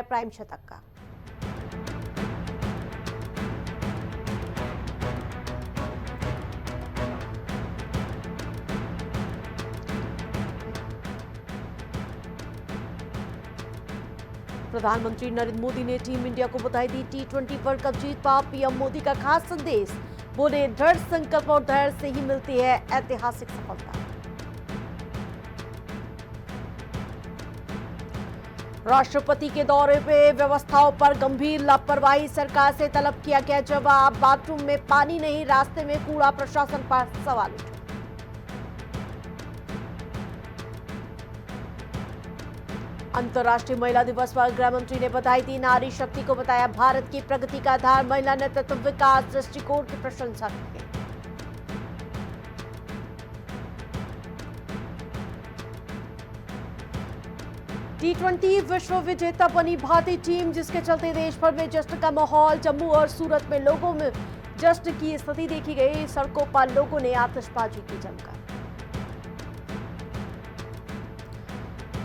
Prime शतक का। प्रधानमंत्री नरेंद्र मोदी ने टीम इंडिया को बधाई दी। T20 वर्ल्ड कप जीत पा पीएम मोदी का खास संदेश, बोले दृढ़ संकल्प और धैर्य से ही मिलती है ऐतिहासिक सफलता। राष्ट्रपति के दौरे पे व्यवस्थाओं पर गंभीर लापरवाही, सरकार से तलब किया गया जवाब। बाथरूम में पानी नहीं, रास्ते में कूड़ा, प्रशासन पर सवाल उठे। अंतर्राष्ट्रीय महिला दिवस पर गृह मंत्री ने बधाई दी। नारी शक्ति को बताया भारत की प्रगति का आधार। महिला नेतृत्व विकास दृष्टिकोण की प्रशंसा की। T20 विश्व विजेता बनी भारतीय टीम, जिसके चलते देश भर में जश्न का माहौल। जम्मू और सूरत में लोगों में जश्न की स्थिति देखी गई। सड़कों पर लोगों ने आतिशबाजी की जमकर।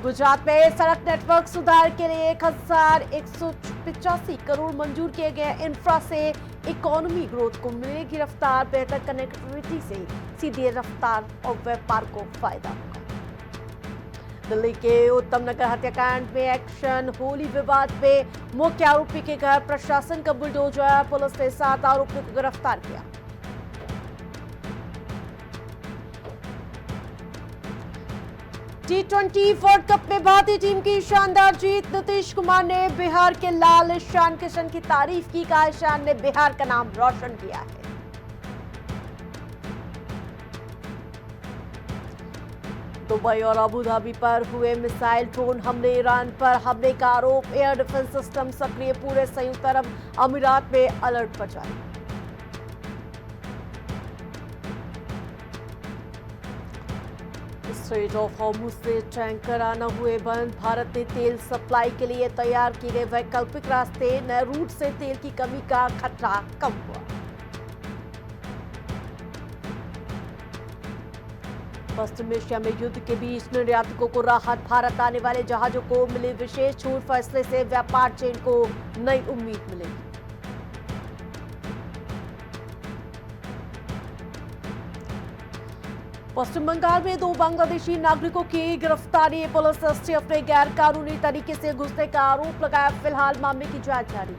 गुजरात में सड़क नेटवर्क सुधार के लिए 1185 करोड़ मंजूर किए गए। इंफ्रा से इकोनॉमी ग्रोथ को मिलेगी रफ्तार। बेहतर कनेक्टिविटी से सीधी रफ्तार और व्यापार को फायदा होगा। दिल्ली के उत्तम नगर हत्याकांड में एक्शन। होली विवाद में मुख्य आरोपी के घर प्रशासन का बुलडोजर। पुलिस ने 7 आरोपियों को गिरफ्तार किया। T20 वर्ल्ड कप में भारतीय टीम की शानदार जीत। नीतीश कुमार ने बिहार के लाल ईशान किशन की तारीफ की। कहा ईशान ने बिहार का नाम रोशन किया है। दुबई और अबू धाबी पर हुए मिसाइल ड्रोन हमले। ईरान पर हमले का आरोप। एयर डिफेंस सिस्टम सक्रिय। पूरे संयुक्त अरब अमीरात में अलर्ट पर जारी। स्ट्रेट ऑफ हॉर्मुज से टैंकर आना हुए बंद। भारत ने तेल सप्लाई के लिए तैयार किए गए वैकल्पिक रास्ते। नए रूट से तेल की कमी का खतरा कम हुआ। पश्चिम एशिया में युद्ध के बीच निर्यातकों को राहत। भारत आने वाले जहाजों को मिली विशेष छूट। फैसले से व्यापार चेन को नई उम्मीद मिलेगी। पश्चिम बंगाल में 2 बांग्लादेशी नागरिकों की गिरफ्तारी। पुलिस एसटीएफ ने गैर कानूनी तरीके से घुसने का आरोप लगाया। फिलहाल मामले की जांच जारी।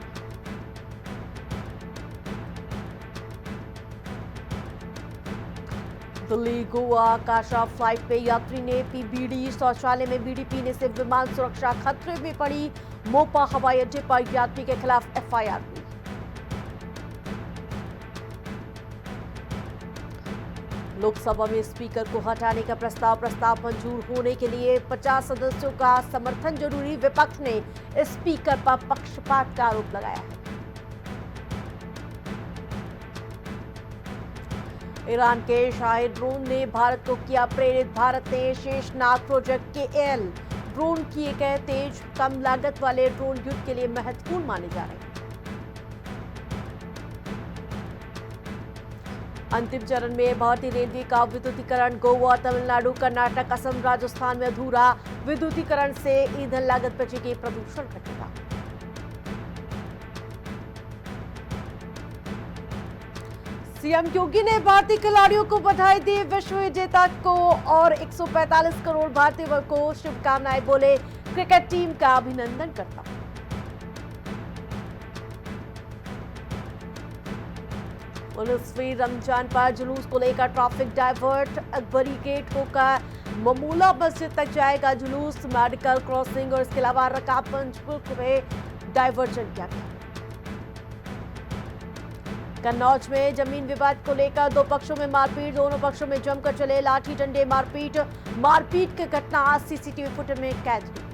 दिल्ली गोवा काशा फ्लाइट पे यात्री ने पी बीड़ी। शौचालय में बीड़ी पीने से विमान सुरक्षा खतरे में पड़ी। मोपा हवाई अड्डे पर यात्री के खिलाफ एफआईआर हुई। लोकसभा में स्पीकर को हटाने का प्रस्ताव मंजूर होने के लिए 50 सदस्यों का समर्थन जरूरी। विपक्ष ने स्पीकर पर पक्षपात का आरोप लगाया है। ईरान के शाही ड्रोन ने भारत को किया प्रेरित। भारत ने शेषनाग प्रोजेक्ट के एल ड्रोन किए गए तेज। कम लागत वाले ड्रोन युद्ध के लिए महत्वपूर्ण माने जा रहे हैं। अंतिम चरण में भारतीय रेलवे का विद्युतीकरण। गोवा, तमिलनाडु, कर्नाटक, असम, राजस्थान में अधूरा। विद्युतीकरण से ईंधन लागत बचेगी, प्रदूषण घटेगा। सीएम योगी ने भारतीय खिलाड़ियों को बधाई दी। विश्व विजेता को और 145 करोड़ भारतीयों को शुभकामनाएं। बोले क्रिकेट टीम का अभिनंदन करता हूं। पुलिस भी रमजान पर जुलूस को लेकर ट्रैफिक डाइवर्ट। अकबरी गेट होकर ममूला मस्जिद तक जाएगा जुलूस। मेडिकल क्रॉसिंग और इसके अलावा रकाबगंज में डाइवर्जन किया गया। कन्नौज में जमीन विवाद को लेकर 2 पक्षों में मारपीट। दोनों पक्षों में जमकर चले लाठी डंडे। मारपीट की घटना सीसीटीवी फुटेज में कैद हुई।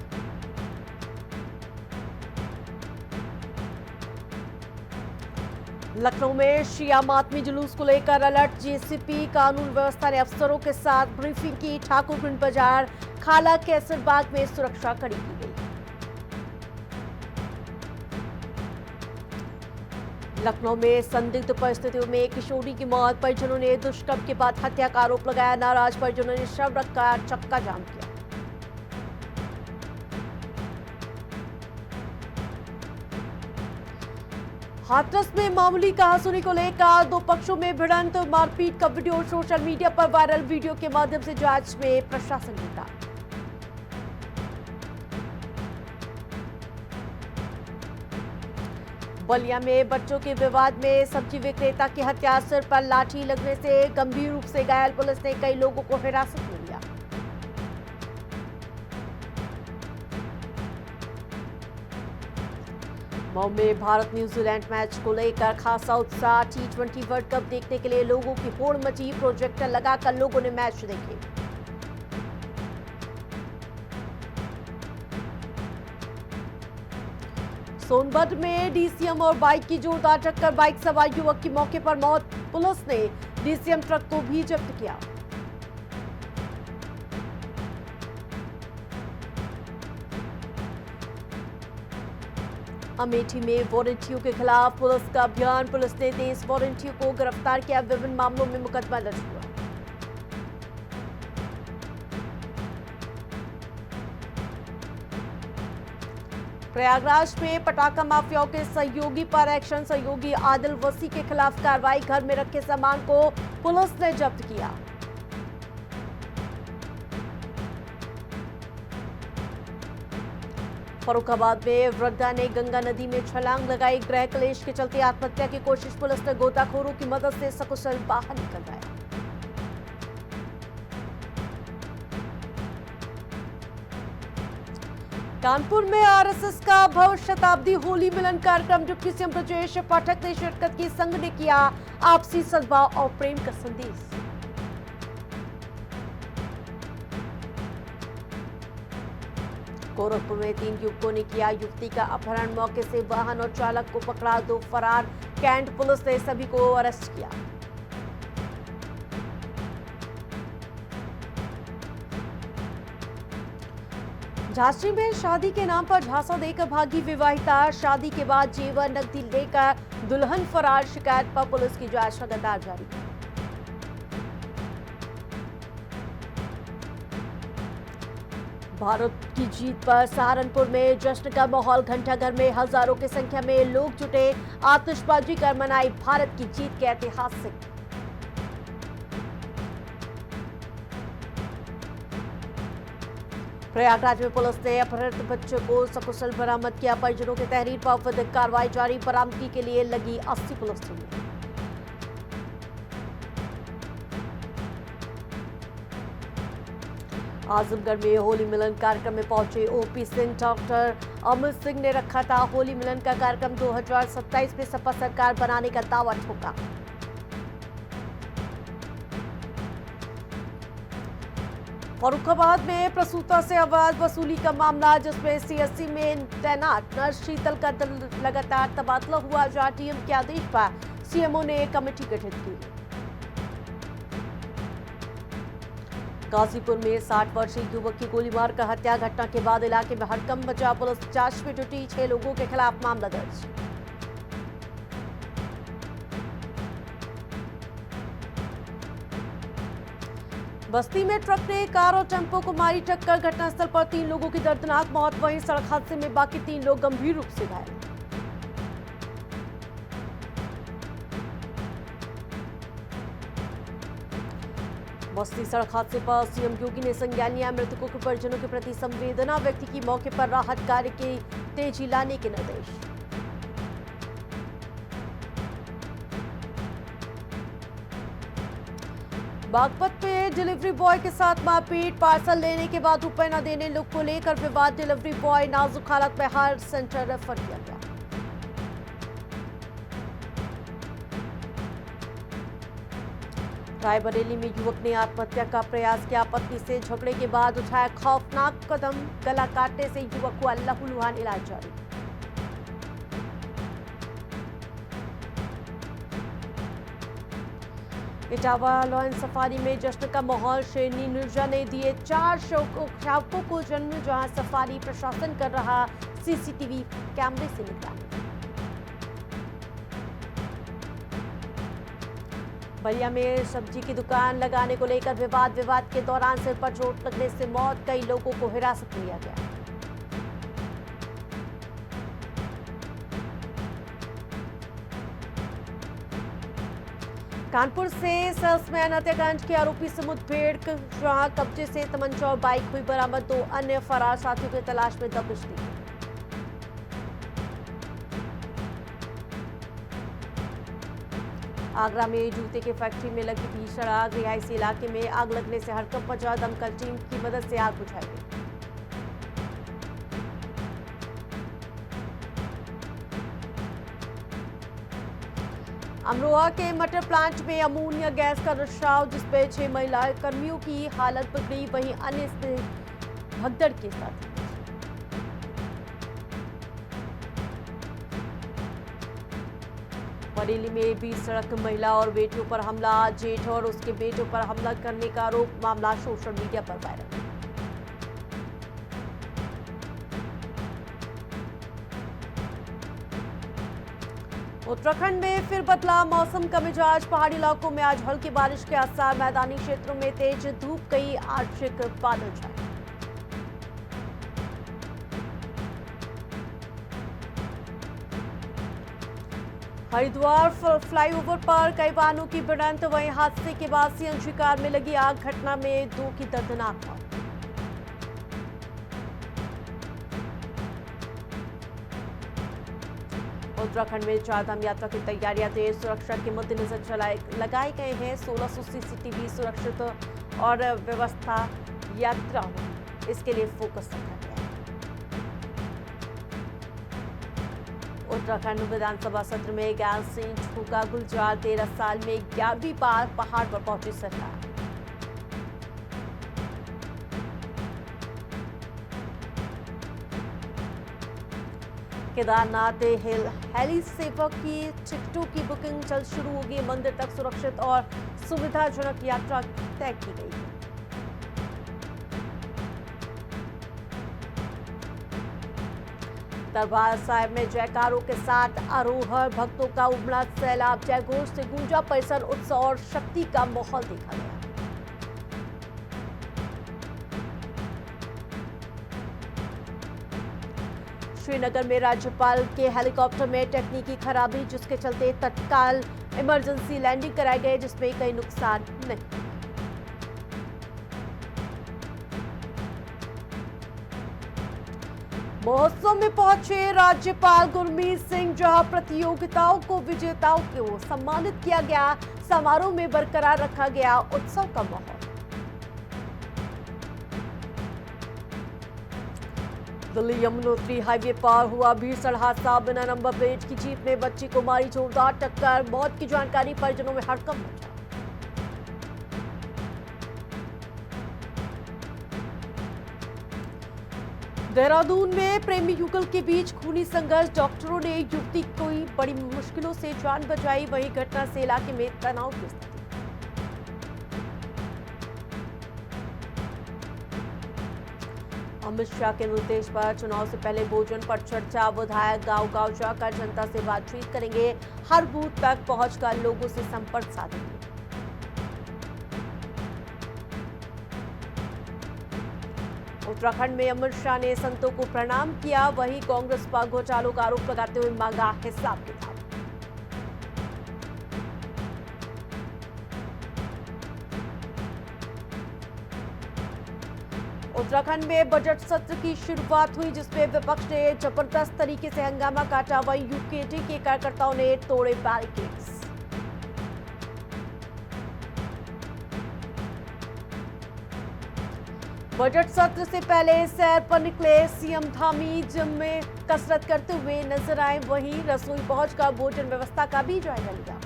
लखनऊ में शिया मातमी जुलूस को लेकर अलर्ट। जेसीपी कानून व्यवस्था ने अफसरों के साथ ब्रीफिंग की। ठाकुरगंज बाजार, खाला कैसर बाग में सुरक्षा कड़ी की गई। लखनऊ में संदिग्ध परिस्थितियों में किशोरी की मौत। परिजनों ने दुष्कर्म के बाद हत्या का आरोप लगाया। नाराज परिजनों ने शव रखकर चक्का जाम किया। हाथरस में मामूली कहासुनी को लेकर दो पक्षों में भिड़ंत, मारपीट का वीडियो सोशल मीडिया पर वायरल। वीडियो के माध्यम से जांच में प्रशासन जुटा। बलिया में बच्चों के विवाद में सब्जी विक्रेता की हत्या, सिर पर लाठी लगने से गंभीर रूप से घायल। पुलिस ने कई लोगों को हिरासत में लिया। मऊ में भारत न्यूजीलैंड मैच को लेकर खासा उत्साह। T20 वर्ल्ड कप देखने के लिए लोगों की होड़ मची। प्रोजेक्टर लगाकर लोगों ने मैच देखे। सोनभद्र में डीसीएम और बाइक की जोरदार टक्कर, बाइक सवार युवक की मौके पर मौत। पुलिस ने डीसीएम ट्रक को भी जब्त किया। अमेठी में वारंटियों के खिलाफ पुलिस का अभियान। पुलिस ने 23 वारंटियों को गिरफ्तार किया। विभिन्न मामलों में मुकदमा दर्ज हुआ। प्रयागराज में पटाखा माफियाओं के सहयोगी पर एक्शन। सहयोगी आदिल वसी के खिलाफ कार्रवाई। घर में रखे सामान को पुलिस ने जब्त किया। फर्रुखाबाद में वृद्धा ने गंगा नदी में छलांग लगाई। गृह क्लेश के चलते आत्महत्या की कोशिश। पुलिस ने गोताखोरों की मदद से सकुशल बाहर निकलवाया। कानपुर में आरएसएस का भव्य शताब्दी होली मिलन कार्यक्रम। डिप्टी सीएम ब्रजेश पाठक ने शिरकत की। संघ ने किया आपसी सद्भाव और प्रेम का संदेश। गोरखपुर में 3 युवकों ने किया युवती का अपहरण। मौके से वाहन और चालक को पकड़ा, 2 फरार। कैंट पुलिस ने सभी को अरेस्ट किया। झांसी में शादी के नाम पर झांसा देकर भागी विवाहिता। शादी के बाद जेवर नकदी लेकर दुल्हन फरार। शिकायत पर पुलिस की जांच लगातार जारी। भारत की जीत पर सहारनपुर में जश्न का माहौल। घंटाघर में हजारों की संख्या में लोग जुटे। आतिशबाजी कर मनाई भारत की जीत के ऐतिहासिक। प्रयागराज में पुलिस ने अपहृत बच्चों को सकुशल बरामद किया। परिजनों की तहरीर पर विधिक कार्रवाई जारी। बरामदगी के लिए लगी 80 पुलिस टीमें। आजमगढ़ में होली मिलन कार्यक्रम में पहुंचे ओपी सिंह। डॉक्टर अमित सिंह ने रखा था होली मिलन का कार्यक्रम। 2027 में सपा सरकार बनाने का दावा ठोका। फर्रुखाबाद में प्रसूता से अवैध वसूली का मामला, जिसमें सीएससी में तैनात नर्स शीतल का दल लगातार तबादला हुआ। डीएम के आदेश पर सीएमओ ने कमेटी गठित की। गाजीपुर में 60 वर्षीय युवक की गोली मारकर हत्या। घटना के बाद इलाके में हड़कंप मचा। पुलिस जांच में जुटी। 6 लोगों के खिलाफ मामला दर्ज। बस्ती में ट्रक ने कार और टेम्पो को मारी टक्कर। घटनास्थल पर 3 लोगों की दर्दनाक मौत। वहीं सड़क हादसे में बाकी 3 लोग गंभीर रूप से घायल। बस्ती सड़क हादसे पर सीएम योगी ने संज्ञान लिया। मृतकों के परिजनों के प्रति संवेदना व्यक्त की। मौके पर राहत कार्य की तेजी लाने के निर्देश। बागपत में डिलीवरी बॉय के साथ मारपीट। पार्सल लेने के बाद रुपए न देने लोग को लेकर विवाद। डिलीवरी बॉय नाजुक हालत में हार्ट सेंटर रेफर किया गया। रायबरेली में युवक ने आत्महत्या का प्रयास किया। पत्नी से झगड़े के बाद उठाया खौफनाक कदम। गला काटने से युवक को लहूलुहान इलाज जारी। इटावा लॉयन सफारी में जश्न का माहौल। शेरनी निर्जा ने दिए 4 शावकों को जन्म, जहां सफारी प्रशासन कर रहा सीसीटीवी कैमरे से निगरानी। बलिया में सब्जी की दुकान लगाने को लेकर विवाद के दौरान सिर पर चोट लगने से मौत। कई लोगों को हिरासत में लिया गया। कानपुर से सेल्समैन हत्याकांड के आरोपी से मुठभेड़, जहां कब्जे से तमंचा और बाइक हुई बरामद। 2 अन्य फरार साथियों की तलाश में दबिश दी। आगरा में जूते की फैक्ट्री में लगी भीषण आग, रिहायशी इलाके में आग लगने से हड़कंप मचा। दमकल टीम की मदद से आग बुझाई गई। अमरोहा के मटर प्लांट में अमोनिया गैस का रिसाव, जिसपे 6 महिला कर्मियों की हालत बिगड़ी, वहीं अन्य से भगदड़ के साथ। बरेली में बीच सड़क महिला और बेटियों पर हमला, जेठ और उसके बेटों पर हमला करने का आरोप, मामला सोशल मीडिया पर वायरल। उत्तराखंड में फिर बदला मौसम का मिजाज, पहाड़ी इलाकों में आज हल्की बारिश के आसार, मैदानी क्षेत्रों में तेज धूप, कई आंशिक बादल छाए। हरिद्वार फ्लाईओवर पर कई वाहनों की भिड़ंत, वहीं हादसे के बाद सीएनजी कार में लगी आग, घटना में 2 की दर्दनाक मौत। उत्तराखंड में चारधाम यात्रा की तैयारियां तेज, सुरक्षा के मद्देनजर लगाए गए हैं 1600 सीसीटीवी सुरक्षित और व्यवस्था यात्रा हो, इसके लिए फोकस रखा गया है। उत्तराखंड विधानसभा सत्र में गैस से ठोका गुलजार, 13 साल में 11वीं बार पहाड़ पर पहुंची सरकार। केदारनाथ हेली सेवा की टिकटों की बुकिंग जल्द शुरू होगी, मंदिर तक सुरक्षित और सुविधाजनक यात्रा तय की गई है। दरबार साहिब में जयकारों के साथ आरोहण, भक्तों का उमड़ा सैलाब, जयघोष से गूंजा परिसर, उत्सव और शक्ति का माहौल देखा गया। श्रीनगर में राज्यपाल के हेलीकॉप्टर में तकनीकी खराबी, जिसके चलते तत्काल इमरजेंसी लैंडिंग कराई गई, जिसमें कोई नुकसान नहीं। महोत्सव में पहुंचे राज्यपाल गुरमीत सिंह, जहां प्रतियोगिताओं को विजेताओं को सम्मानित किया गया, समारोह में बरकरार रखा गया उत्सव का माहौल। दिल्ली यमुनोत्री हाईवे पर हुआ भीषण हादसा, बिना नंबर प्लेट की जीप ने बच्ची को मारी जोरदार टक्कर, मौत की जानकारी परिजनों में हड़कंप मचा। देहरादून में प्रेमी युगल के बीच खूनी संघर्ष, डॉक्टरों ने युवती को बड़ी मुश्किलों से जान बचाई, वहीं घटना से इलाके में तनाव की स्थिति। अमित शाह के निर्देश पर चुनाव से पहले भोजन पर चर्चा, विधायक गांव-गांव जाकर जनता से बातचीत करेंगे, हर बूथ तक पहुंचकर लोगों से संपर्क साधेंगे। उत्तराखंड में अमित शाह ने संतों को प्रणाम किया, वहीं कांग्रेस पर घोटालों का आरोप लगाते हुए मांगा हिसाब किताब। उत्तराखंड में बजट सत्र की शुरुआत हुई, जिसमें विपक्ष ने जबरदस्त तरीके से हंगामा काटा, वहीं यूकेडी के कार्यकर्ताओं ने तोड़े बैरिकेड्स। बजट सत्र से पहले सैर पर निकले सीएम धामी, जिम में कसरत करते हुए नजर आए, वहीं रसोई पहुंचकर भोजन व्यवस्था का भी जायजा लिया।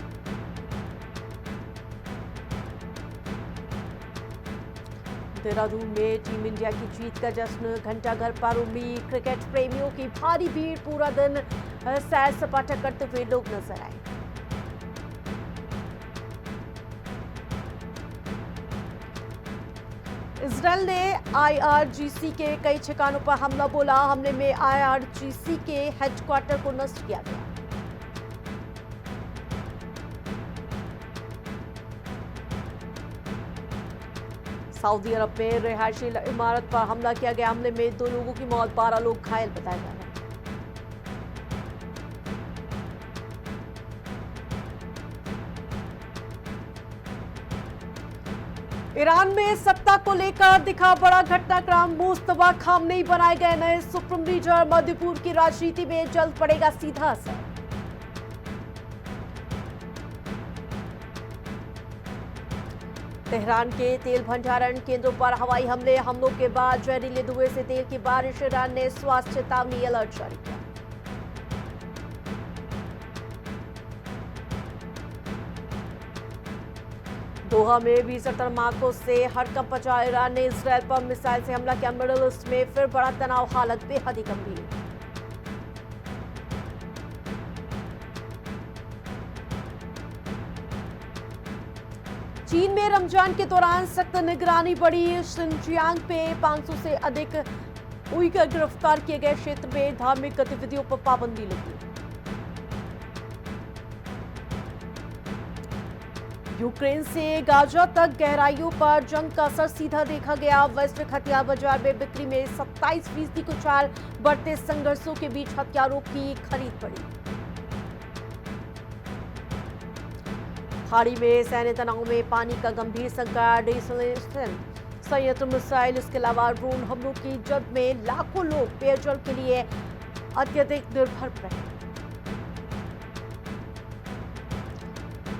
देहरादून में टीम इंडिया की जीत का जश्न, घंटाघर पर उमड़ी क्रिकेट प्रेमियों की भारी भीड़, पूरा दिन सैर सपाटा करते हुए लोग नजर आए। इजरायल ने आईआरजीसी के कई ठिकानों पर हमला बोला, हमले में आईआरजीसी के हेडक्वार्टर को नष्ट किया गया। सऊदी अरब में रिहायशी इमारत पर हमला किया गया, हमले में 2 लोगों की मौत, 12 लोग घायल बताए जा रहे हैं। ईरान में सत्ता को लेकर दिखा बड़ा घटनाक्रम। मुस्तफा खामनेई बनाए गए नए सुप्रीम लीडर। मध्य पूर्व की राजनीति में जल्द पड़ेगा सीधा असर। तेहरान के तेल भंडारण केंद्रों पर हवाई हमलों के बाद जहरीले धुएं से तेल की बारिश। ईरान ने स्वास्थ्य चेतावनी अलर्ट जारी किया। दोहा में 20 धमाकों से हड़कंप मचा। ईरान ने इजरायल पर मिसाइल से हमला किया। मिडल ईस्ट में फिर बड़ा तनाव, हालत बेहद ही गंभीर। चीन में रमजान के दौरान सख्त निगरानी बढ़ी। शिनजियांग पे 500 से अधिक उइगर गिरफ्तार किए गए। क्षेत्र में धार्मिक गतिविधियों पर पाबंदी लगी। यूक्रेन से गाजा तक गहराइयों पर जंग का असर सीधा देखा गया। वैश्विक हथियार बाजार में बिक्री में 27% की उछाल। बढ़ते संघर्षों के बीच हथियारों की खरीद बढ़ी। खाड़ी में सैन्य तनाव में पानी का गंभीर संकट। डिसलेशन संयंत्र मिसाइल, इसके अलावा ड्रोन हमलों की जद में लाखों लोग पेयजल के लिए अत्यधिक निर्भर रहे।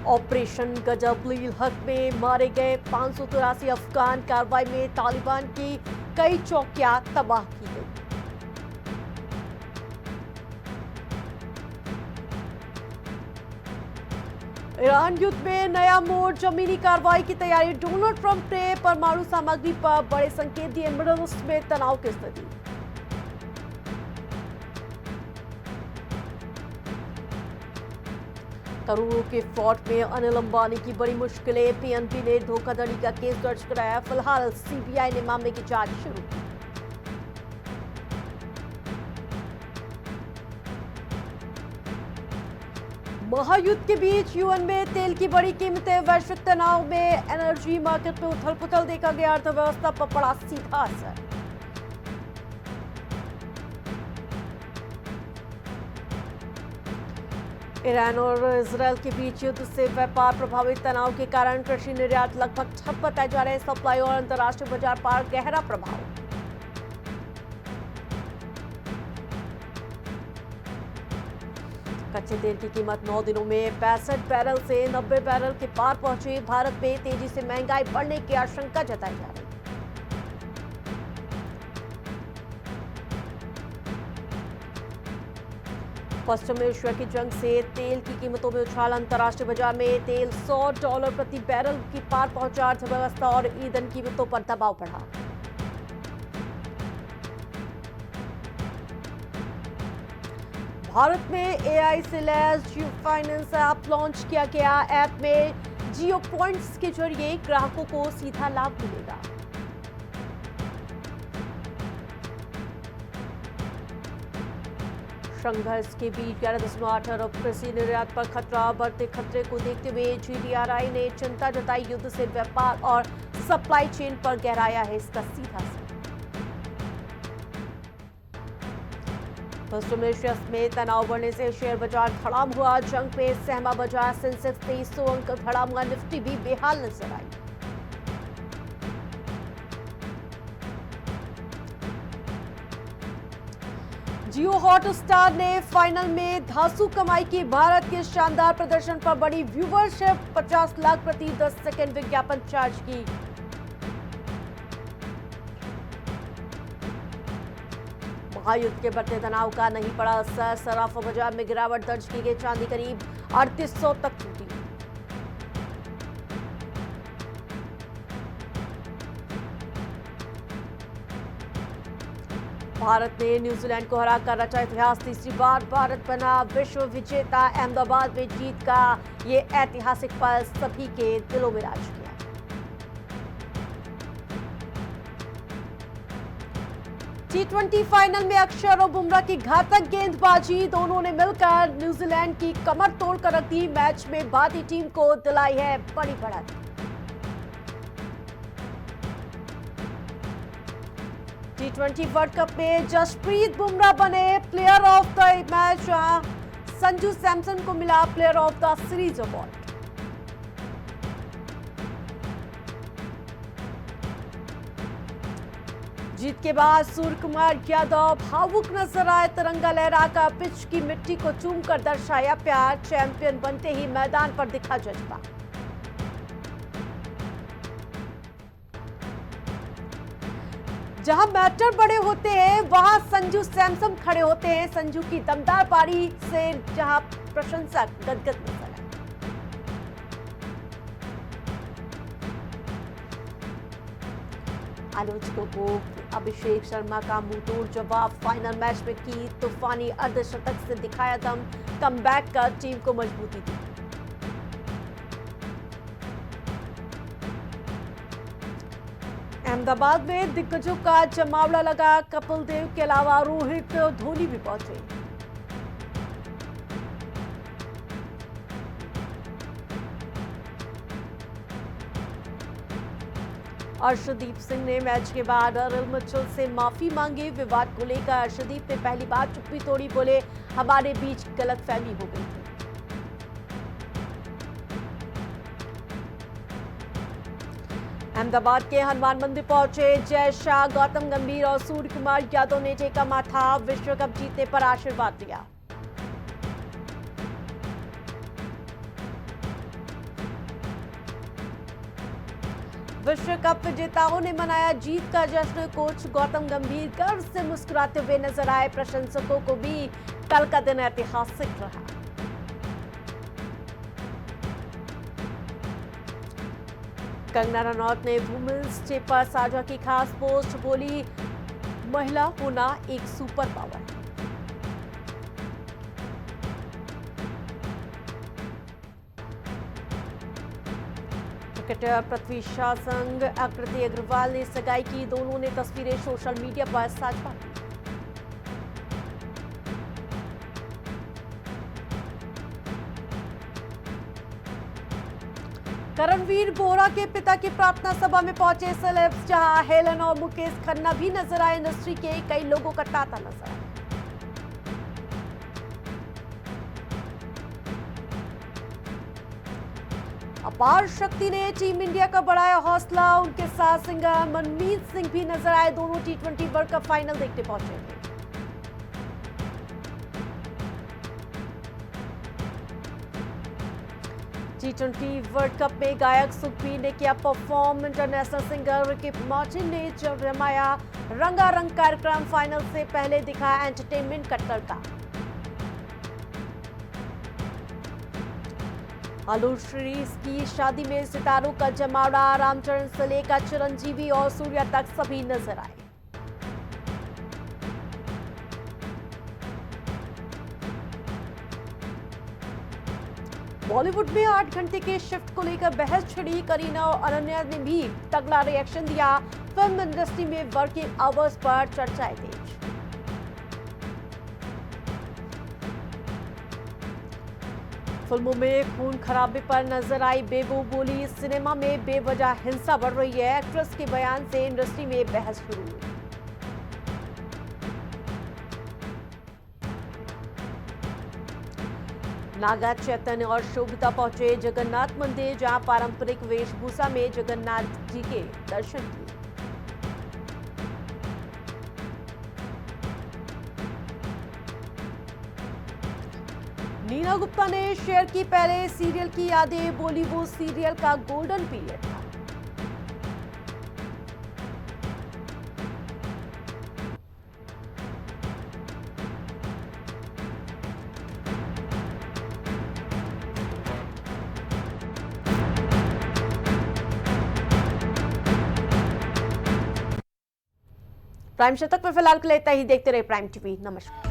ऑपरेशन गजब-उल हक में मारे गए 583 अफगान। कार्रवाई में तालिबान की कई चौकियां तबाह की गई। ईरान युद्ध में नया मोड़, जमीनी कार्रवाई की तैयारी। डोनाल्ड ट्रंप ने परमाणु सामग्री पर बड़े संकेत दिए। मिडल ईस्ट में तनाव की स्थिति। करोड़ों के फ्रॉड में अनिल अंबानी की बड़ी मुश्किलें। पीएनबी ने धोखाधड़ी का केस दर्ज कराया। फिलहाल सीबीआई ने मामले की जांच शुरू की। महायुद्ध के बीच यूएन में तेल की बड़ी कीमतें। वैश्विक तनाव में एनर्जी मार्केट में उथल-पुथल देखा गया। अर्थव्यवस्था पर पड़ा सीधा असर। ईरान और इजरायल के बीच युद्ध से व्यापार प्रभावित। तनाव के कारण कृषि निर्यात लगभग ठप बताए जा रहे हैं। सप्लाई और अंतर्राष्ट्रीय बाजार पर गहरा प्रभाव। कच्चे तेल की कीमत 9 दिनों में 65 बैरल से 90 बैरल के पार पहुंची। भारत में तेजी से महंगाई बढ़ने की आशंका जताई जा रही है। पश्चिम एशिया की जंग से तेल की कीमतों में उछाल। अंतर्राष्ट्रीय बाजार में तेल $100 प्रति बैरल की पार पहुंचा। अर्थव्यवस्था और ईंधन कीमतों पर दबाव बढ़ा। भारत में एआई से लैस जियो फाइनेंस ऐप लॉन्च किया गया। ऐप में जियो पॉइंट्स के जरिए ग्राहकों को सीधा लाभ मिलेगा। संघर्ष के बीच 11.8 अरब कृषि निर्यात पर खतरा। बढ़ते खतरे को देखते हुए जीडीआरआई ने चिंता जताई। युद्ध से व्यापार और सप्लाई चेन पर गहराया है इसका सीधा असर। पश्चिम एशिया में तनाव बढ़ने से शेयर बाजार खड़ाम हुआ। जंग में सहमा बाजार। सेंसेक्स 2300 अंक खड़ा हुआ। निफ्टी भी बेहाल नजर आई। जियो हॉटस्टार ने फाइनल में धांसू कमाई की। भारत के शानदार प्रदर्शन पर बड़ी व्यूवरशिप। 50 लाख प्रति 10 सेकंड विज्ञापन चार्ज की। महायुद्ध के बढ़ते तनाव का नहीं पड़ा असर। सराफा बाजार में गिरावट दर्ज की गई। चांदी करीब 3800 तक टूटी। भारत ने न्यूजीलैंड को हराकर रचा इतिहास। तीसरी बार भारत बना विश्व विजेता। अहमदाबाद में जीत का ये ऐतिहासिक पल सभी के दिलों में राज किया। T20 फाइनल में अक्षर और बुमराह की घातक गेंदबाजी। दोनों ने मिलकर न्यूजीलैंड की कमर तोड़ कर रख दी। मैच में भारतीय टीम को दिलाई है बड़ी बढ़त। T20 वर्ल्ड कप में जसप्रीत बुमराह बने player of the match. Sanju Samson को मिला player of the series award. जीत के बाद सूर्य कुमार यादव भावुक नजर आए। तिरंगा लहराकर पिच की मिट्टी को चूमकर दर्शाया प्यार। चैंपियन बनते ही मैदान पर दिखा जज्बा। जहां बैटर बड़े होते हैं वहां संजू सैमसन खड़े होते हैं। संजू की दमदार पारी से जहां प्रशंसक गदगद नजर आए। आलोचकों को अभिषेक शर्मा का मुंहतोड़ जवाब। फाइनल मैच में की तूफानी अर्धशतक से दिखाया दम। कमबैक कर टीम को मजबूती दी। अहमदाबाद में दिग्गजों का जमावड़ा लगा। कपिल देव के अलावा रोहित धोनी भी पहुंचे। अर्शदीप सिंह ने मैच के बाद अनिल मिचेल से माफी मांगी। विवाद को लेकर अर्शदीप ने पहली बार चुप्पी तोड़ी। बोले, हमारे बीच गलतफहमी हो गई थी। अहमदाबाद के हनुमान मंदिर पहुंचे जय शाह, गौतम गंभीर और सूर्य कुमार यादव ने टेका माथा। विश्व कप जीतने पर आशीर्वाद दिया। विश्व कप विजेताओं ने मनाया जीत का जश्न। कोच गौतम गंभीर गर्व से मुस्कुराते हुए नजर आए। प्रशंसकों को भी कल का दिन ऐतिहासिक रहा। कंगना रनौत ने वुमेन्स डे पर साझा की खास पोस्ट। बोली, महिला होना एक सुपर पावर है। क्रिकेटर पृथ्वी शॉ संग आकृति अग्रवाल ने सगाई की। दोनों ने तस्वीरें सोशल मीडिया पर साझा की। करणवीर बोरा के पिता की प्रार्थना सभा में पहुंचे सेलेब्स। जहां हेलन और मुकेश खन्ना भी नजर आए। इंडस्ट्री के कई लोगों का तांता नजर आया। अपार शक्ति ने टीम इंडिया का बढ़ाया हौसला। उनके साथ सिंगर मनमीत सिंह भी नजर आए। दोनों T20 वर्ल्ड कप फाइनल देखने पहुंचे थे। T20 वर्ल्ड कप में गायक सुखबीर ने किया perform. International singer Ricky Martin ने रमाया रंगारंग कार्यक्रम। फाइनल से पहले दिखा एंटरटेनमेंट का तड़का। आलू श्रीज की शादी में सितारों का जमावड़ा। रामचरण से लेकर चिरंजीवी और सूर्या तक सभी नजर आए। बॉलीवुड में 8 घंटे के शिफ्ट को लेकर बहस छिड़ी। करीना और अनन्या ने भी तगड़ा रिएक्शन दिया। फिल्म इंडस्ट्री में वर्किंग आवर्स पर चर्चाएं तेज। फिल्मों में खून खराबे पर नजर आई बेबू। बोली, सिनेमा में बेवजह हिंसा बढ़ रही है। एक्ट्रेस के बयान से इंडस्ट्री में बहस शुरू हुई। नागा चैतन्य और शोभिता पहुंचे जगन्नाथ मंदिर। जहां पारंपरिक वेशभूषा में जगन्नाथ जी के दर्शन किए। नीना गुप्ता ने शेयर की पहले सीरियल की यादें। बोली, वो सीरियल का गोल्डन पीरियड था। प्राइम शतक में फिलहाल के लिए इतना ही। देखते रहे प्राइम टीवी। नमस्कार।